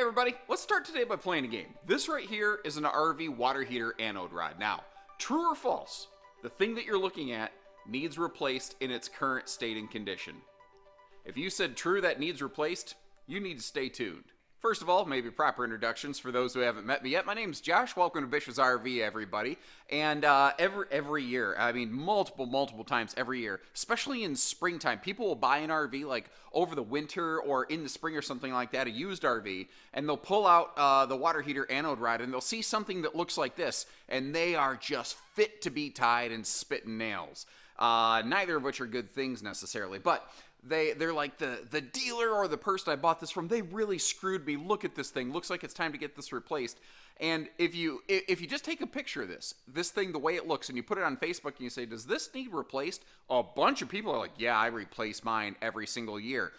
everybody, let's start today by playing a game. This right here is an RV water heater anode rod. Now, true or false, the thing that you're looking at needs replaced in its current state and condition. If you said true that needs replaced, you need to stay tuned. First of all, maybe proper introductions for those who haven't met me yet. My name's Josh. Welcome to Bish's RV, everybody. And every year, I mean multiple times every year, especially in springtime, people will buy an RV like over the winter or in the spring or something like that, a used RV, and they'll pull out the water heater anode rod and they'll see something that looks like this, and they are just fit to be tied and spitting nails. Neither of which are good things necessarily, but they're like the dealer or the person I bought this from, they really screwed me. Look at this thing. Looks like it's time to get this replaced. And if you just take a picture of this thing, the way it looks, and you put it on Facebook and you say, does this need replaced? A bunch of people are like, yeah, I replace mine every single year.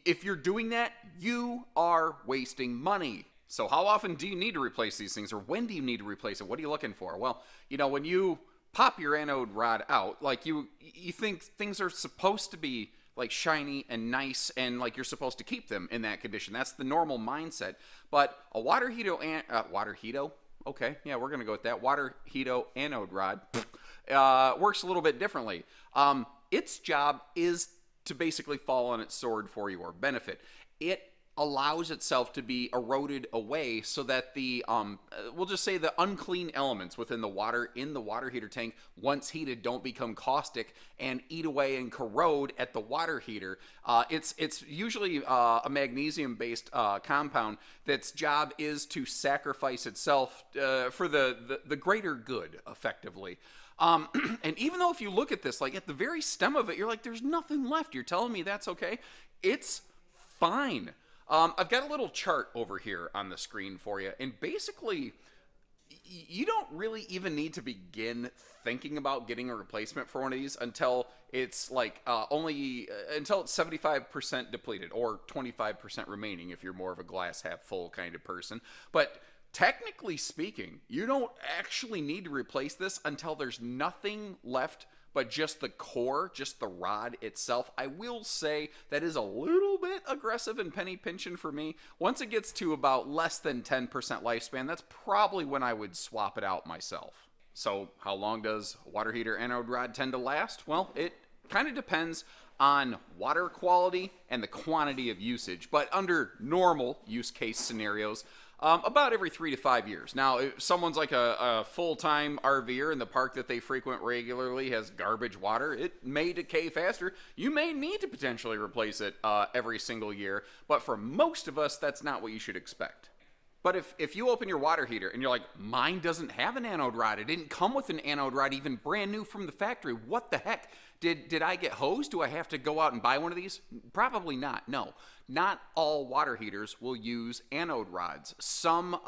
If you're doing that, you are wasting money. So how often do you need to replace these things, or when do you need to replace it? What are you looking for? Well, you know, when you pop your anode rod out, like you think things are supposed to be like shiny and nice, and like you're supposed to keep them in that condition. That's the normal mindset. But a water heater, okay, yeah, we're gonna go with that. Water heater anode rod works a little bit differently. Its job is to basically fall on its sword for your benefit. It allows itself to be eroded away so that the we'll just say the unclean elements within the water in the water heater tank, once heated, don't become caustic and eat away and corrode at the water heater. It's usually a magnesium based compound that's job is to sacrifice itself for the greater good, effectively. And even though if you look at this, like at the very stem of it, you're like, there's nothing left. You're telling me that's okay? It's fine. I've got a little chart over here on the screen for you, and basically, you don't really even need to begin thinking about getting a replacement for one of these until it's like until it's 75% depleted, or 25% remaining if you're more of a glass half full kind of person. But technically speaking, you don't actually need to replace this until there's nothing left but just the core, just the rod itself. I will say that is a little bit aggressive and penny pinching for me. Once it gets to about less than 10% lifespan, that's probably when I would swap it out myself. So how long does a water heater anode rod tend to last? Well, it kind of depends on water quality and the quantity of usage, but under normal use case scenarios, about every 3 to 5 years. Now, if someone's like a full-time RVer and the park that they frequent regularly has garbage water, it may decay faster. You may need to potentially replace it every single year, but for most of us, that's not what you should expect. But if you open your water heater and you're like, mine doesn't have an anode rod, it didn't come with an anode rod even brand new from the factory, what the heck? Did I get hosed? Do I have to go out and buy one of these? Probably not, no. Not all water heaters will use anode rods. Some,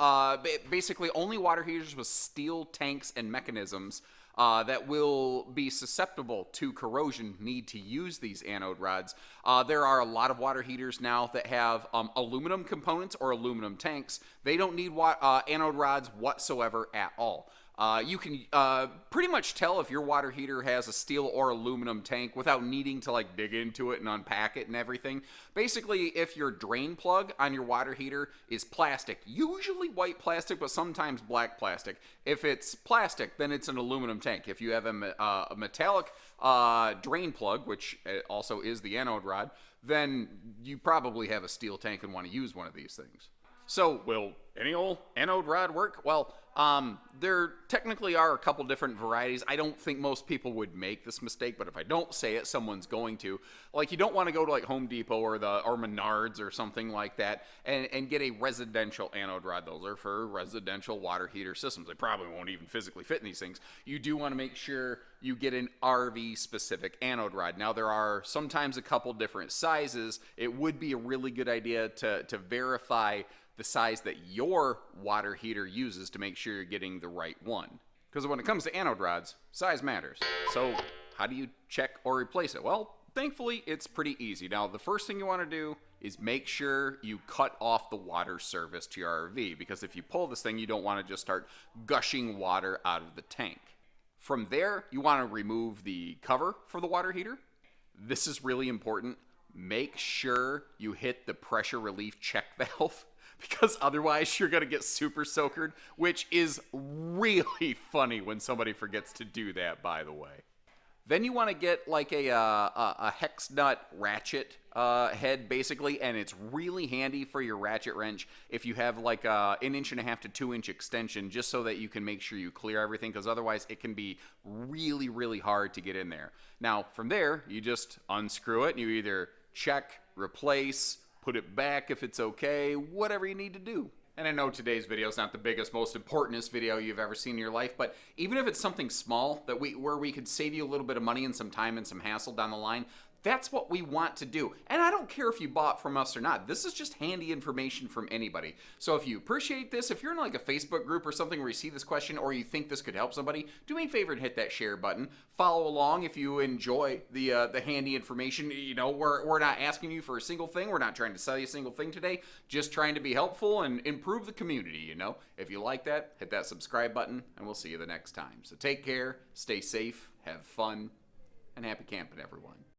basically only water heaters with steel tanks and mechanisms that will be susceptible to corrosion need to use these anode rods. There are a lot of water heaters now that have aluminum components or aluminum tanks. They don't need anode rods whatsoever at all. You can pretty much tell if your water heater has a steel or aluminum tank without needing to like dig into it and unpack it and everything. Basically, if your drain plug on your water heater is plastic, usually white plastic, but sometimes black plastic. If it's plastic, then it's an aluminum tank. If you have a metallic drain plug, which also is the anode rod, then you probably have a steel tank and want to use one of these things. So, will any old anode rod work? Well, there technically are a couple different varieties. I don't think most people would make this mistake, but if I don't say it, someone's going to. Like, you don't want to go to like Home Depot or Menards or something like that and get a residential anode rod. Those are for residential water heater systems. They probably won't even physically fit in these things. You do want to make sure you get an RV specific anode rod. Now, there are sometimes a couple different sizes. It would be a really good idea to verify the size that your water heater uses to make sure you're getting the right one. Because when it comes to anode rods, size matters. So how do you check or replace it? Well, thankfully, it's pretty easy. Now, the first thing you want to do is make sure you cut off the water service to your RV, because if you pull this thing, you don't want to just start gushing water out of the tank. From there, you want to remove the cover for the water heater. This is really important. Make sure you hit the pressure relief check valve. because otherwise you're going to get super soakered, which is really funny when somebody forgets to do that, by the way. Then you want to get like a hex nut ratchet head, basically, and it's really handy for your ratchet wrench if you have like an 1.5 to 2 inch extension, just so that you can make sure you clear everything, because otherwise it can be really, really hard to get in there. Now, from there, you just unscrew it, and you either check, replace, put it back if it's okay, whatever you need to do. And I know today's video is not the biggest, most importantest video you've ever seen in your life, but even if it's something small that where we could save you a little bit of money and some time and some hassle down the line, that's what we want to do. And I don't care if you bought from us or not. This is just handy information from anybody. So if you appreciate this, if you're in like a Facebook group or something where you see this question or you think this could help somebody, do me a favor and hit that share button. Follow along if you enjoy the handy information. You know, we're not asking you for a single thing. We're not trying to sell you a single thing today. Just trying to be helpful and improve the community, you know. If you like that, hit that subscribe button, and we'll see you the next time. So take care, stay safe, have fun, and happy camping, everyone.